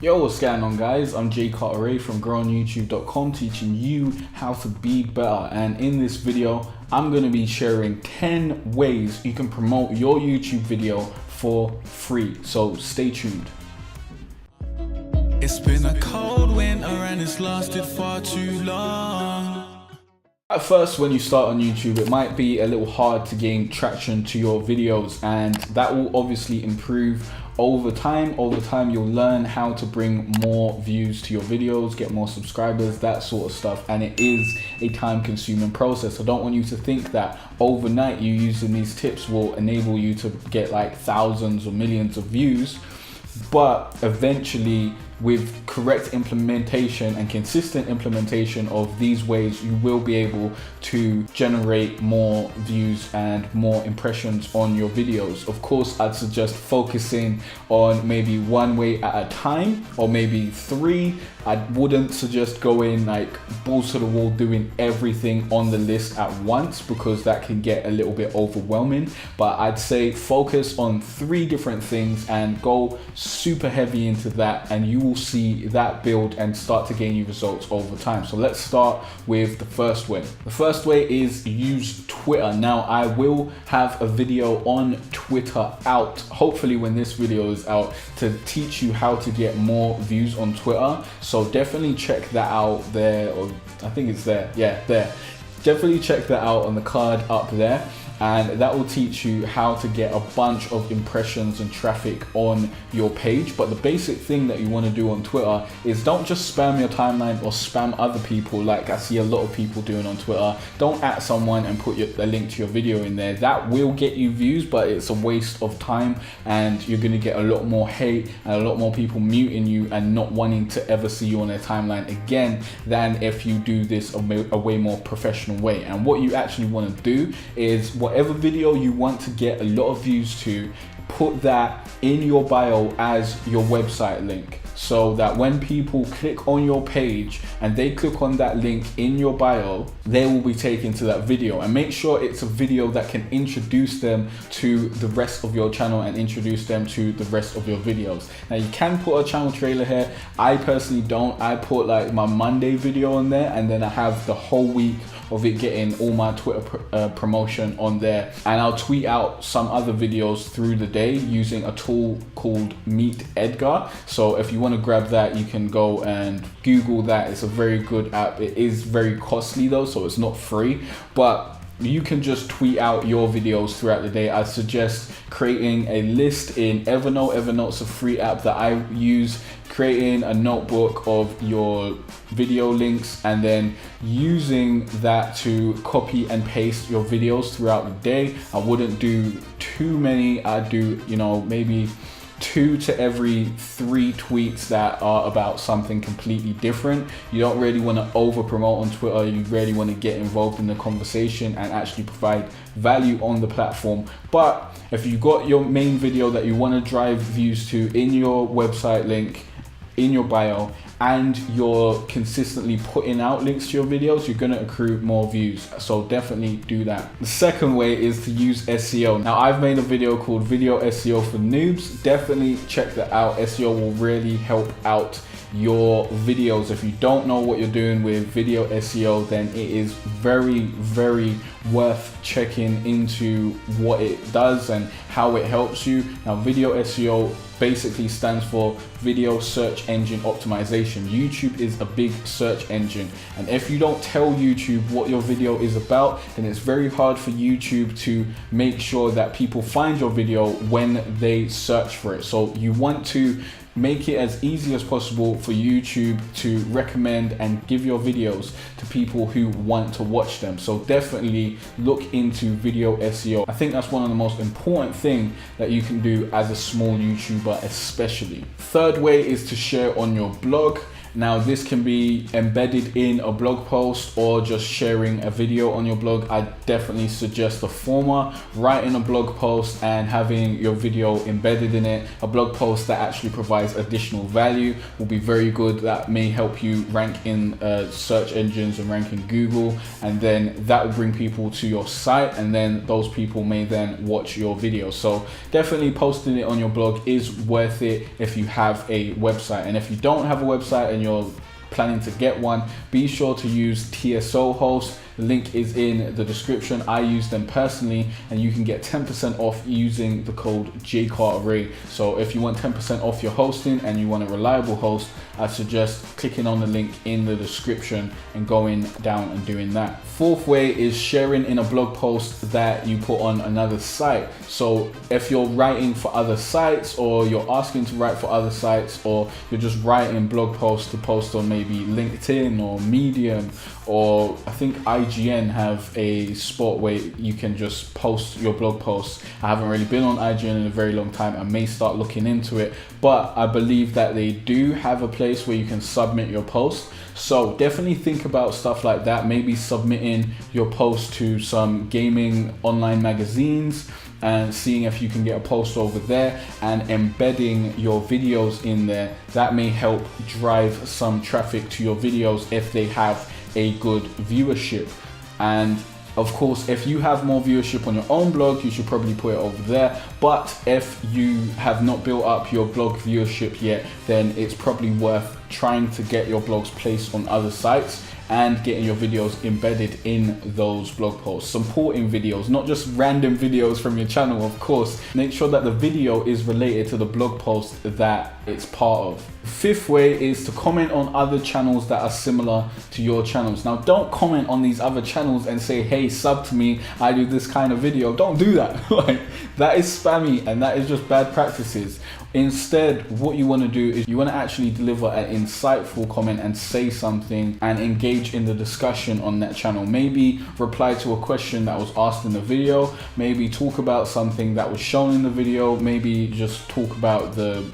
Yo, what's going on guys? I'm Jay Cartere from growonyoutube.com, teaching you how to be better. And in this video, I'm going to be sharing 10 ways you can promote your YouTube video for free. So stay tuned. It's been a cold winter and it's lasted far too long. At first, when you start on YouTube, it might be a little hard to gain traction to your videos, and that will obviously improve over time. Over time, you'll learn how to bring more views to your videos, get more subscribers, that sort of stuff. And it is a time-consuming process. I don't want you to think that overnight you using these tips will enable you to get like thousands or millions of views. But eventually, with correct implementation and consistent implementation of these ways, you will be able to generate more views and more impressions on your videos. Of course, I'd suggest focusing on maybe one way at a time, or maybe three. I wouldn't suggest going like balls to the wall doing everything on the list at once, because that can get a little bit overwhelming. But I'd say focus on 3 different things and go super heavy into that, and you will see that build and start to gain you results over time. So let's start with the first way. The first way is use Twitter. Now, I will have a video on Twitter out, hopefully when this video is out, to teach you how to get more views on Twitter. So definitely check that out there, or I think it's there. Yeah, there. Definitely check that out on the card up there. And that will teach you how to get a bunch of impressions and traffic on your page. But the basic thing that you want to do on Twitter is don't just spam your timeline or spam other people like I see a lot of people doing on Twitter. Don't at someone and put the link to your video in there. That will get you views, but it's a waste of time, and you're going to get a lot more hate and a lot more people muting you and not wanting to ever see you on their timeline again than if you do this a way more professional way. And what you actually want to do is, whatever video you want to get a lot of views to, put that in your bio as your website link, so that when people click on your page and they click on that link in your bio, they will be taken to that video. And make sure it's a video that can introduce them to the rest of your channel and introduce them to the rest of your videos. Now, you can put a channel trailer here. I personally don't. I put like my Monday video on there, and then I have the whole week of it getting all my Twitter promotion on there, and I'll tweet out some other videos through the day using a tool called Meet Edgar. So if you want to grab that, you can go and Google that. It's a very good app. It is very costly though, so it's not free, but you can just tweet out your videos throughout the day. I suggest creating a list in Evernote. Evernote's a free app that I use. Creating a notebook of your video links and then using that to copy and paste your videos throughout the day. I wouldn't do too many. I'd do, maybe 2 to every 3 tweets that are about something completely different. You don't really want to over promote on Twitter. You really want to get involved in the conversation and actually provide value on the platform. But if you got your main video that you want to drive views to in your website link, in your bio, and you're consistently putting out links to your videos, you're going to accrue more views. So definitely do that. The second way is to use SEO. Now, I've made a video called Video SEO for Noobs. Definitely check that out. SEO will really help out your videos. If you don't know what you're doing with video SEO, then it is very, very worth checking into what it does and how it helps you. Now, video SEO basically stands for video search engine optimization. YouTube is a big search engine, and if you don't tell YouTube what your video is about, then it's very hard for YouTube to make sure that people find your video when they search for it. So you want to make it as easy as possible for YouTube to recommend and give your videos to people who want to watch them. So definitely look into video SEO. I think that's one of the most important things that you can do as a small YouTuber especially. Third way is to share on your blog. Now this can be embedded in a blog post or just sharing a video on your blog. I definitely suggest the former, writing a blog post and having your video embedded in it. A blog post that actually provides additional value will be very good. That may help you rank in search engines and rank in Google, and then that will bring people to your site, and then those people may then watch your video. So definitely posting it on your blog is worth it if you have a website. And if you don't have a website and you're planning to get one, be sure to use TSO host. The link is in the description. I use them personally, and you can get 10% off using the code Jay Cartere. So if you want 10% off your hosting and you want a reliable host, I suggest clicking on the link in the description and going down and doing that. Fourth way is sharing in a blog post that you put on another site. So if you're writing for other sites, or you're asking to write for other sites, or you're just writing blog posts to post on maybe LinkedIn or Medium, or I think IGN have a spot where you can just post your blog posts. I haven't really been on IGN in a very long time. I may start looking into it, but I believe that they do have a place where you can submit your post. So definitely think about stuff like that. Maybe submitting your post to some gaming online magazines and seeing if you can get a post over there and embedding your videos in there. That may help drive some traffic to your videos if they have a good viewership. And of course, if you have more viewership on your own blog, you should probably put it over there. But if you have not built up your blog viewership yet, then it's probably worth trying to get your blogs placed on other sites and getting your videos embedded in those blog posts. Supporting videos, not just random videos from your channel, of course. Make sure that the video is related to the blog post that it's part of. Fifth way is to comment on other channels that are similar to your channels. Now, don't comment on these other channels and say, hey, sub to me, I do this kind of video. Don't do that. Like, that is spammy and that is just bad practices. Instead, what you want to do is you want to actually deliver an insightful comment and say something and engage in the discussion on that channel. Maybe reply to a question that was asked in the video, maybe talk about something that was shown in the video, maybe just talk about the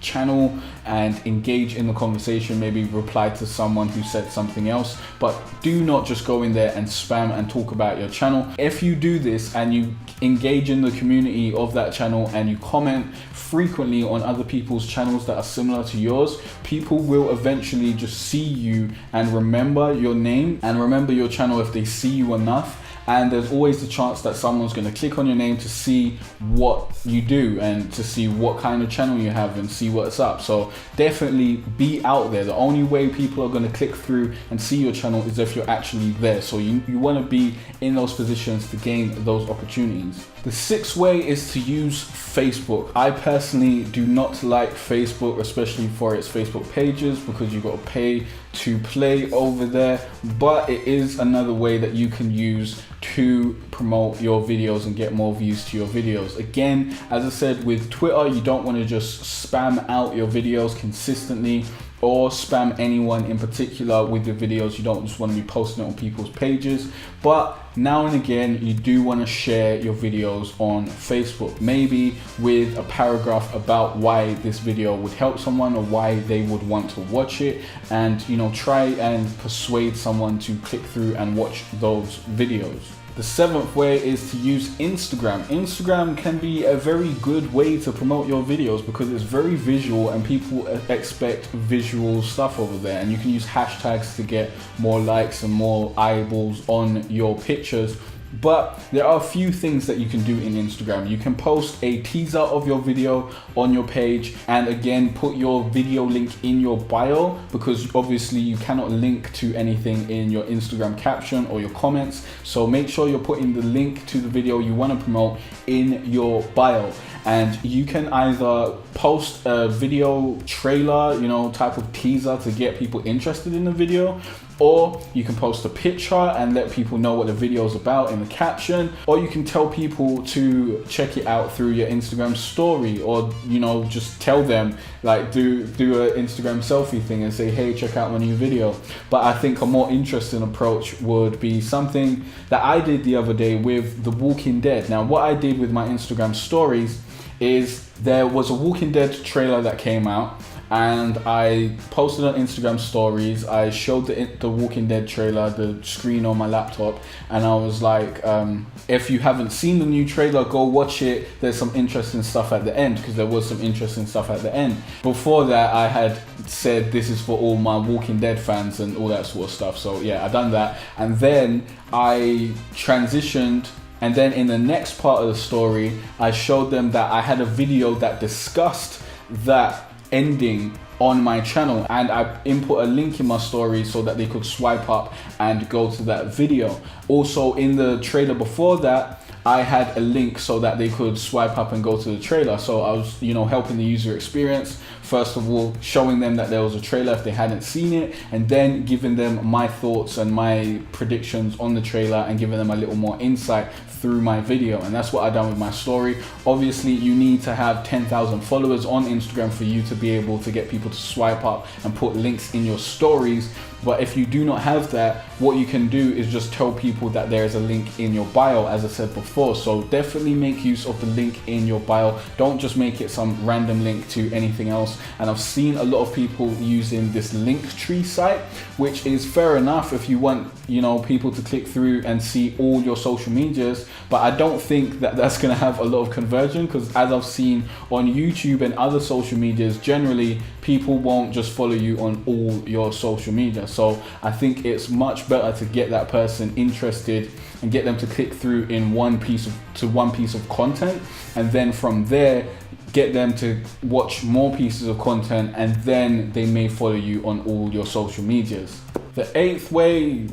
channel and engage in the conversation, maybe reply to someone who said something else, but do not just go in there and spam and talk about your channel. If you do this and you engage in the community of that channel and you comment frequently on other people's channels that are similar to yours, people will eventually just see you and remember your name and remember your channel if they see you enough. And there's always the chance that someone's going to click on your name to see what you do and to see what kind of channel you have and see what's up. So definitely be out there. The only way people are going to click through and see your channel is if you're actually there. So you want to be in those positions to gain those opportunities. The sixth way is to use Facebook. I personally do not like Facebook, especially for its Facebook pages, because you've got to pay to play over there, but it is another way that you can use to promote your videos and get more views to your videos. Again, as I said, with Twitter, you don't want to just spam out your videos consistently or spam anyone in particular with your videos. You don't just want to be posting it on people's pages, but now and again you do want to share your videos on Facebook, maybe with a paragraph about why this video would help someone or why they would want to watch it, and try and persuade someone to click through and watch those videos. The seventh way is to use Instagram. Instagram can be a very good way to promote your videos because it's very visual and people expect visual stuff over there, and you can use hashtags to get more likes and more eyeballs on your pictures. But there are a few things that you can do in Instagram. You can post a teaser of your video on your page, and again, put your video link in your bio, because obviously you cannot link to anything in your Instagram caption or your comments. So make sure you're putting the link to the video you want to promote in your bio. And you can either post a video trailer, type of teaser to get people interested in the video, or you can post a picture and let people know what the video is about in the caption, or you can tell people to check it out through your Instagram story, or just tell them, like do an Instagram selfie thing and say, hey, check out my new video. But I think a more interesting approach would be something that I did the other day with The Walking Dead. Now, what I did with my Instagram stories is there was a Walking Dead trailer that came out, and I posted on Instagram stories. I showed the Walking Dead trailer, the screen on my laptop, and I was like, if you haven't seen the new trailer, go watch it. There's some interesting stuff at the end, because there was some interesting stuff at the end. Before that, I had said this is for all my Walking Dead fans and all that sort of stuff. So yeah, I done that, and then I transitioned. And then in the next part of the story, I showed them that I had a video that discussed that ending on my channel, and I input a link in my story so that they could swipe up and go to that video. Also in the trailer before that, I had a link so that they could swipe up and go to the trailer. So I was, helping the user experience. First of all, showing them that there was a trailer if they hadn't seen it, and then giving them my thoughts and my predictions on the trailer and giving them a little more insight through my video. And that's what I done with my story. Obviously, you need to have 10,000 followers on Instagram for you to be able to get people to swipe up and put links in your stories. But if you do not have that, what you can do is just tell people that there is a link in your bio, as I said before. So definitely make use of the link in your bio. Don't just make it some random link to anything else. And I've seen a lot of people using this Linktree site, which is fair enough if you want, people to click through and see all your social medias. But I don't think that that's going to have a lot of conversion, because as I've seen on YouTube and other social medias, generally people won't just follow you on all your social media. So I think it's much better to get that person interested and get them to click through in one piece of content, and then from there get them to watch more pieces of content, and then they may follow you on all your social medias. The eighth way,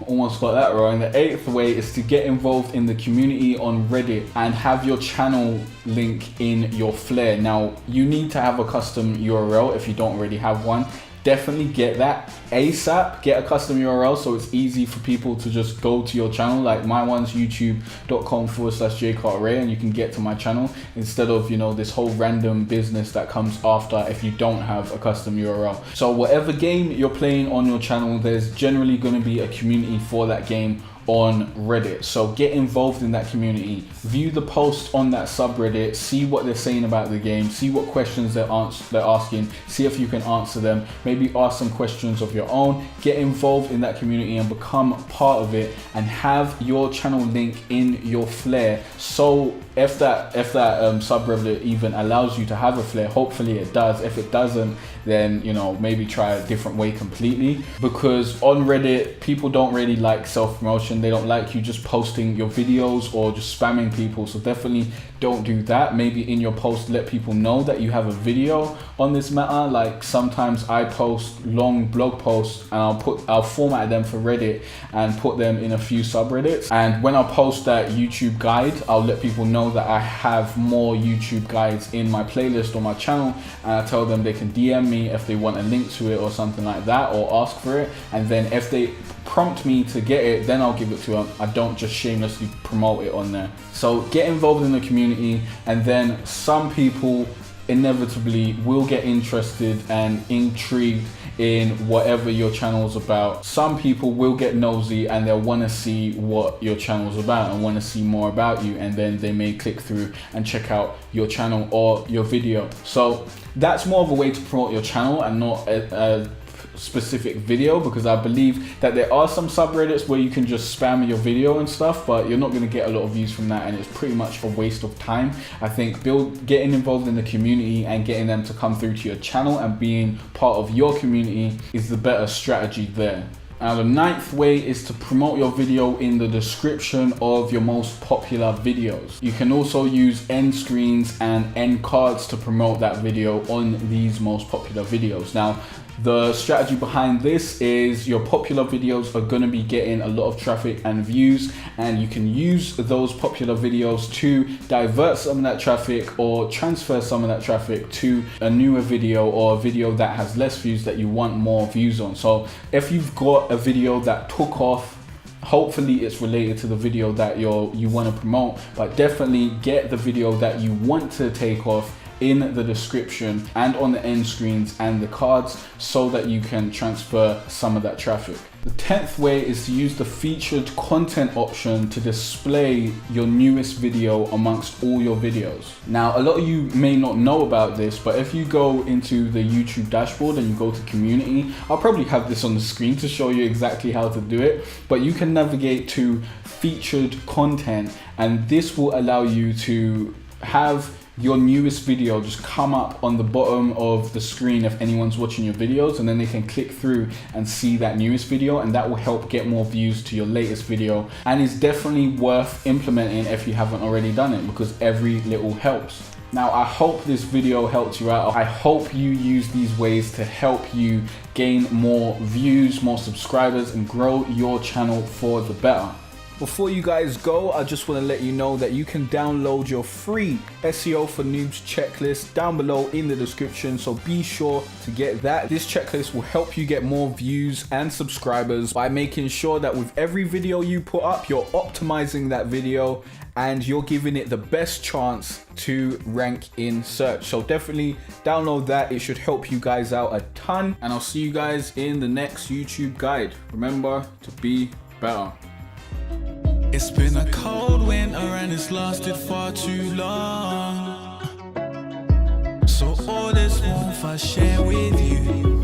almost got that wrong. The eighth way is to get involved in the community on Reddit and have your channel link in your flare. Now, you need to have a custom URL if you don't already have one. Definitely get that ASAP. Get a custom URL so it's easy for people to just go to your channel. Like my one's youtube.com/Jay Cartere, and you can get to my channel instead of, this whole random business that comes after if you don't have a custom URL. So whatever game you're playing on your channel, there's generally going to be a community for that game on Reddit. So get involved in that community, view the posts on that subreddit, see what they're saying about the game, see what questions they're asking, see if you can answer them, maybe ask some questions of your own. Get involved in that community and become part of it, and have your channel link in your flare. So if that subreddit even allows you to have a flare, hopefully it does. If it doesn't, then maybe try a different way completely, because on Reddit people don't really like self-promotion. They don't like you just posting your videos or just spamming people. So definitely don't do that. Maybe in your post let people know that you have a video on this matter. Like sometimes I post long blog posts and I'll format them for Reddit and put them in a few subreddits, and when I post that YouTube guide, I'll let people know that I have more YouTube guides in my playlist on my channel, and I tell them they can DM me if they want a link to it or something like that, or ask for it, and then if they prompt me to get it, then I'll give it to them. I don't just shamelessly promote it on there. So get involved in the community, and then some people inevitably will get interested and intrigued in whatever your channel's about. Some people will get nosy and they'll want to see what your channel's about and want to see more about you, and then they may click through and check out your channel or your video. So that's more of a way to promote your channel and not a specific video, because I believe that there are some subreddits where you can just spam your video and stuff, but you're not going to get a lot of views from that, and it's pretty much a waste of time. I think getting involved in the community and getting them to come through to your channel and being part of your community is the better strategy there. Now, the ninth way is to promote your video in the description of your most popular videos. You can also use end screens and end cards to promote that video on these most popular videos. Now, the strategy behind this is your popular videos are going to be getting a lot of traffic and views, and you can use those popular videos to divert some of that traffic or transfer some of that traffic to a newer video or a video that has less views that you want more views on. So if you've got a video that took off, hopefully it's related to the video that you want to promote, but definitely get the video that you want to take off in the description and on the end screens and the cards so that you can transfer some of that traffic. The 10th way is to use the featured content option to display your newest video amongst all your videos. Now, a lot of you may not know about this, but if you go into the YouTube dashboard and you go to community, I'll probably have this on the screen to show you exactly how to do it, but you can navigate to featured content, and this will allow you to have your newest video just come up on the bottom of the screen if anyone's watching your videos, and then they can click through and see that newest video, and that will help get more views to your latest video, and is definitely worth implementing if you haven't already done it, because every little helps. Now, I hope this video helped you out. I hope you use these ways to help you gain more views, more subscribers, and grow your channel for the better. Before you guys go, I just want to let you know that you can download your free SEO for Noobs checklist down below in the description, so be sure to get that. This checklist will help you get more views and subscribers by making sure that with every video you put up, you're optimizing that video and you're giving it the best chance to rank in search. So definitely download that. It should help you guys out a ton, and I'll see you guys in the next YouTube guide. Remember to be better. It's been a cold winter and it's lasted far too long. So all this warmth I share with you.